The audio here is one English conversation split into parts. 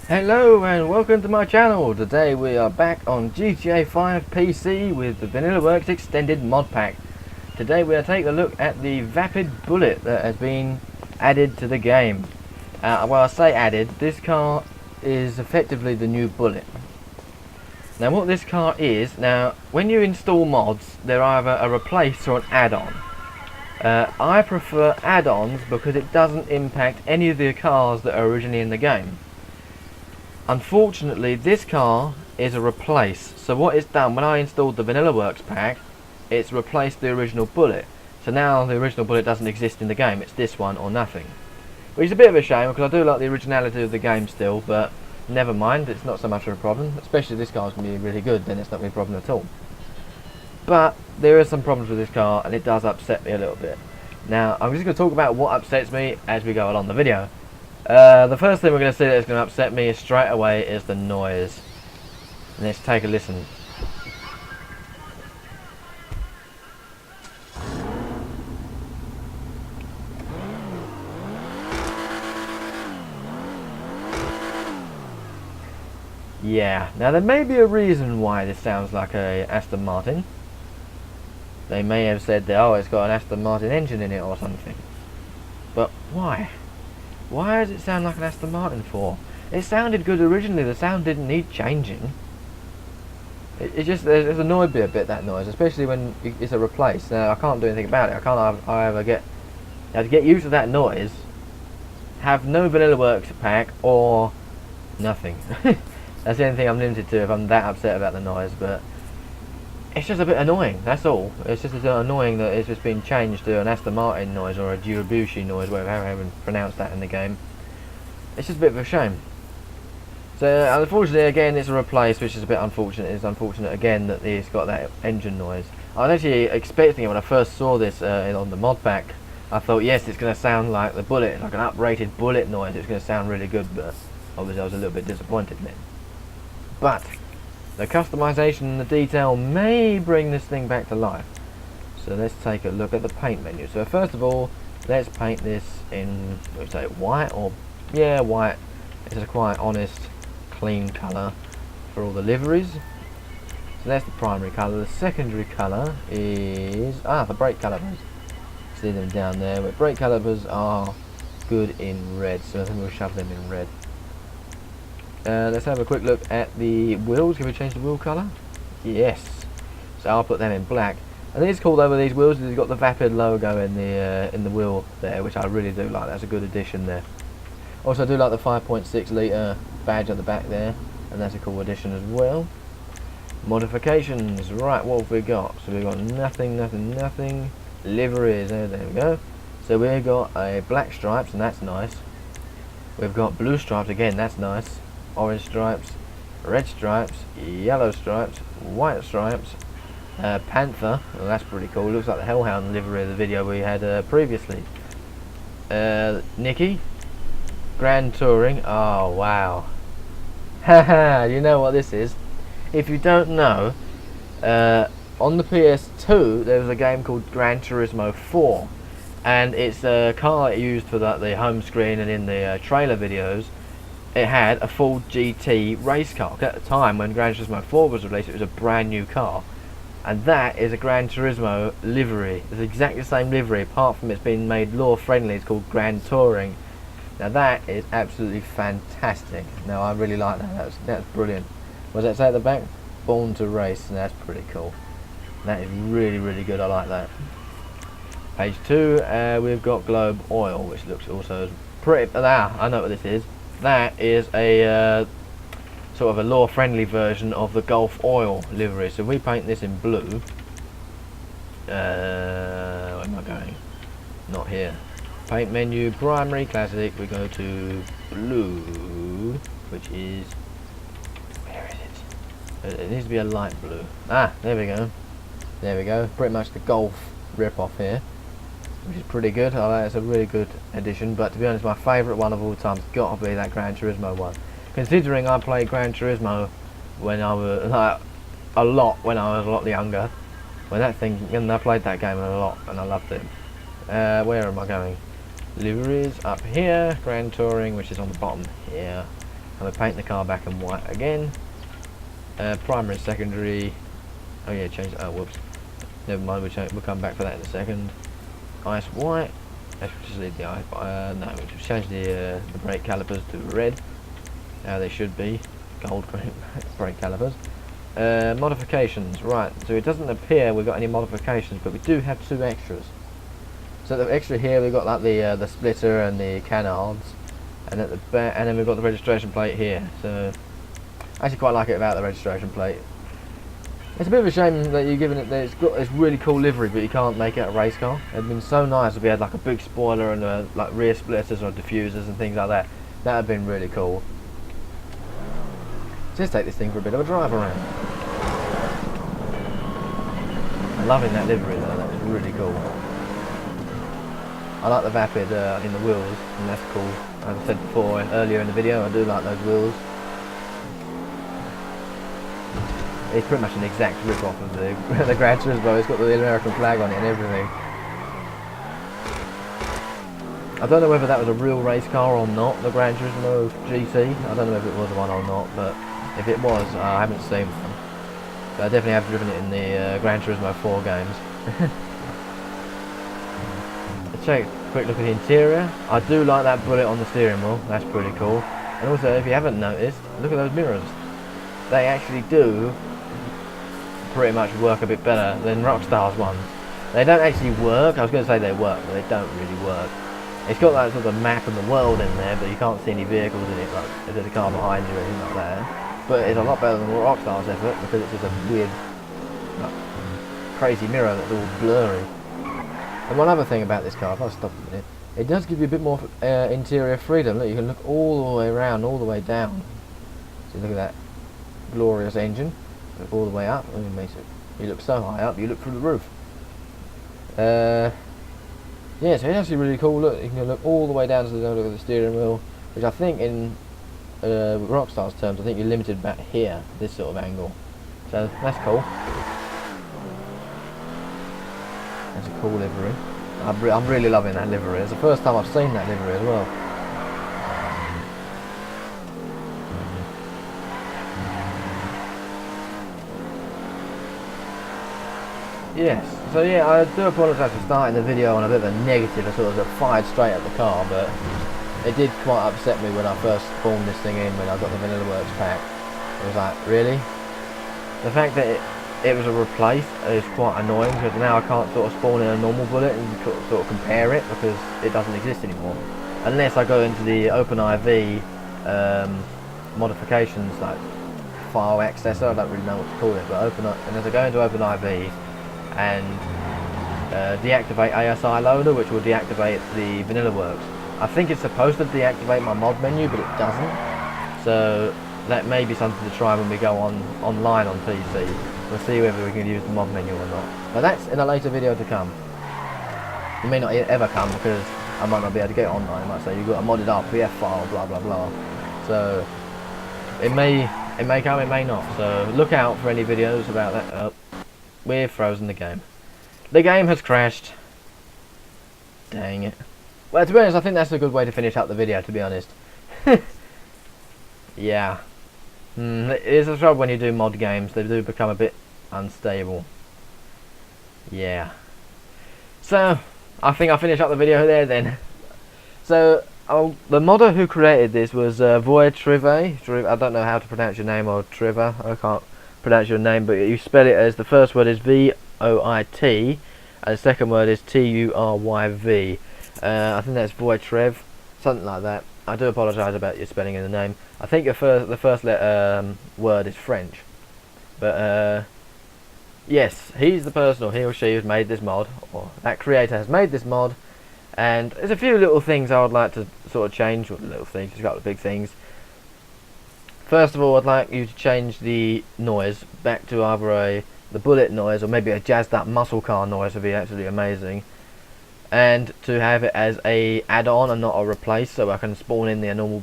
Hello and welcome to my channel. Today we are back on GTA 5 PC with the Vanilla Works Extended Mod Pack. Today we are taking a look at the Vapid Bullet that has been added to the game. Well, I say added, this car is effectively the new Bullet. Now what this car is, now when you install mods, they're either a replace or an add-on. I prefer add-ons because it doesn't impact any of the cars that are originally in the game. Unfortunately, this car is a replace. So what it's done, when I installed the Vanilla Works pack, it's replaced the original Bullet. So now the original Bullet doesn't exist in the game. It's this one or nothing. Which is a bit of a shame because I do like the originality of the game still, but never mind, it's not so much of a problem. Especially if this car's going to be really good, then it's not going to be a problem at all. But there are some problems with this car and it does upset me a little bit. Now, I'm just going to talk about what upsets me as we go along the video. The first thing we're going to see that's going to upset me straight away is the noise. Let's take a listen. Yeah, now there may be a reason why this sounds like a Aston Martin. They may have said that, oh, it's got an Aston Martin engine in it or something. But why? Why does it sound like an Aston Martin for? It sounded good originally, the sound didn't need changing. It's annoyed me a bit, that noise, especially when it's a replace. Now I can't do anything about it. I have to get used to that noise, have no Vanilla Works pack or nothing. That's the only thing I'm limited to if I'm that upset about the noise, but it's just a bit annoying, that's all. It's just annoying that it's just been changed to an Aston Martin noise or a Durabushi noise, whatever, I haven't pronounced that in the game. It's just a bit of a shame. So unfortunately again it's a replace, which is a bit unfortunate. It's unfortunate again that it's got that engine noise. I was actually expecting it when I first saw this on the mod pack. I thought, yes, it's going to sound like the Bullet, like an uprated Bullet noise. It's going to sound really good, but obviously I was a little bit disappointed then. But the customization and the detail may bring this thing back to life. So let's take a look at the paint menu. So first of all, let's paint this in, let's say white, or yeah, white. It's a quite honest, clean colour for all the liveries. So that's the primary colour. The secondary colour is the brake calipers. See them down there. But brake calipers are good in red, so I think we'll shove them in red. Let's have a quick look at the wheels. Can we change the wheel colour? Yes. So I'll put them in black. And it's cool though with these wheels, it's got the Vapid logo in the wheel there, which I really do like. That's a good addition there. Also, I do like the 5.6 litre badge at the back there, and that's a cool addition as well. Modifications. Right, what have we got? So we've got nothing. Liveries. There we go. So we've got a black stripes, and that's nice. We've got blue stripes again. That's nice. Orange stripes, red stripes, yellow stripes, white stripes, panther. Well, that's pretty cool. Looks like the Hellhound livery of the video we had previously. Nicky, Grand Touring. Oh wow! Haha! You know what this is? If you don't know, on the PS2 there was a game called Gran Turismo 4, and it's a car used for the home screen and in the trailer videos. It had a full GT race car. At the time when Gran Turismo 4 was released, it was a brand new car, and that is a Gran Turismo livery. It's exactly the same livery, apart from it's been made law friendly. It's called Grand Touring. Now that is absolutely fantastic. Now I really like that. That's brilliant. What does that say at the back? Born to race. And that's pretty cool. That is really good. I like that. Page 2, we've got Globe Oil, which looks also pretty. I know what this is. That is a sort of a law-friendly version of the Gulf Oil livery. So if we paint this in blue, where am I going? Not here. Paint menu, primary, classic. We go to blue, which is, where is it? It needs to be a light blue. There we go. There we go. Pretty much the Gulf rip-off here, which is pretty good. I like it's a really good addition, but to be honest, my favourite one of all time has got to be that Gran Turismo one. Considering I played Gran Turismo when I was a lot younger, when I played that game a lot and I loved it. Where am I going? Liveries up here, Grand Touring, which is on the bottom here. I'm gonna paint the car back in white again. Primary, secondary. Oh yeah, change. Oh whoops. Never mind. We'll come back for that in a second. Ice white. Let's just leave the ice. No, we'll just change the brake calipers to red. How they should be. Gold brake calipers. Modifications. Right. So it doesn't appear we've got any modifications, but we do have 2 extras. So the extra here we've got like the splitter and the canards, and at the back, and then we've got the registration plate here. So I actually quite like it about the registration plate. It's a bit of a shame that you're giving it that it's got this really cool livery, but you can't make it a race car. It'd been so nice if we had like a big spoiler and like rear splitters or diffusers and things like that. That would have been really cool. Just take this thing for a bit of a drive around. I'm loving that livery though. That was really cool. I like the Vapid in the wheels, and that's cool. As I said before earlier in the video, I do like those wheels. It's pretty much an exact rip-off of the Gran Turismo. It's got the American flag on it and everything. I don't know whether that was a real race car or not, the Gran Turismo GT. I don't know if it was one or not, but if it was, I haven't seen one. But I definitely have driven it in the Gran Turismo 4 games. Take a quick look at the interior. I do like that bullet on the steering wheel. That's pretty cool. And also, if you haven't noticed, look at those mirrors. They actually do pretty much work a bit better than Rockstar's ones. They don't actually work. I was going to say they work, but they don't really work. It's got that sort of map of the world in there, but you can't see any vehicles in it, like if there's a car behind you or anything like that. But it's a lot better than Rockstar's effort, because it's just a weird, like, crazy mirror that's all blurry. And one other thing about this car, if I stop a minute, it does give you a bit more interior freedom. Look, you can look all the way around, all the way down. So look at that glorious engine. Look all the way up. Oh, it makes it. You look so high up, you look through the roof. Yeah, so it's actually really cool. Look, you can look all the way down to the look at the steering wheel, which I think in Rockstar's terms, I think you're limited back here, this sort of angle. So that's cool. That's a cool livery. I'm really loving that livery. It's the first time I've seen that livery as well. Yes, so yeah, I do apologise for starting the video on a bit of a negative. I sort of fired straight at the car, but it did quite upset me when I first formed this thing in, when I got the Vanilla Works pack. It was like, really? The fact that it was a replace is quite annoying, because now I can't sort of spawn in a normal bullet and sort of compare it, because it doesn't exist anymore. Unless I go into the OpenIV modifications, like file accessor, I don't really know what to call it, but unless I go into OpenIV and deactivate ASI loader, which will deactivate the Vanilla Works. I think it's supposed to deactivate my mod menu, but it doesn't. So that may be something to try when we go online on PC. We'll see whether we can use the mod menu or not. But that's in a later video to come. It may not ever come, because I might not be able to get it online. I might say you've got a modded RPF file, blah blah blah. So it may come, it may not. So look out for any videos about that. Oh, we've frozen the game. The game has crashed. Dang it. Well, to be honest, I think that's a good way to finish up the video, to be honest. Yeah. It is a trouble when you do mod games. They do become a bit unstable. Yeah. So, I think I'll finish up the video there then. So, the modder who created this was Voitrive. I don't know how to pronounce your name, or Triva. I can't pronounce your name, but you spell it as, the first word is V-O-I-T, and the second word is T-U-R-Y-V. I think that's Voitrive, something like that. I do apologise about your spelling in the name. I think the first word is French. But yes, he's the person, or he or she, who's made this mod, or that creator has made this mod. And there's a few little things I would like to sort of change, or little things, just a couple of big things. First of all, I'd like you to change the noise back to either the Bullet noise, or maybe a jazzed up muscle car noise would be absolutely amazing. And to have it as a add-on and not a replace, so I can spawn in the normal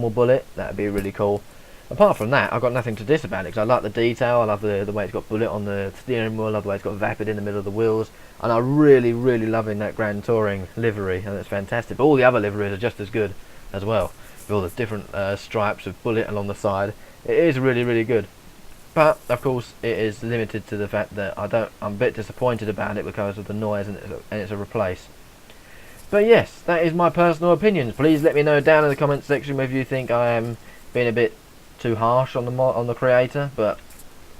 Bullet. That would be really cool. Apart from that, I've got nothing to diss about it, because I like the detail. I love the way it's got Bullet on the steering wheel. I love the way it's got Vapid in the middle of the wheels, and I'm really loving that Grand Touring livery, and it's fantastic. But all the other liveries are just as good as well. with all the different stripes of bullet along the side. It is really, really good. But of course, it is limited to the fact that I'm a bit disappointed about it because of the noise, and it's a replace. But yes, that is my personal opinions. Please let me know down in the comments section if you think I am being a bit too harsh on the creator. But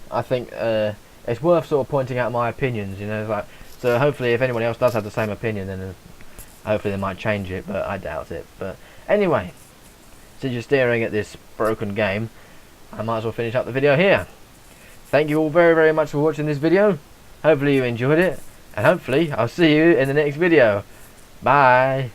I think it's worth sort of pointing out my opinions, you know. Like, so hopefully, if anyone else does have the same opinion, then hopefully they might change it. But I doubt it. But anyway, since you're staring at this broken game, I might as well finish up the video here. Thank you all very, very much for watching this video. Hopefully you enjoyed it, and hopefully I'll see you in the next video. Bye.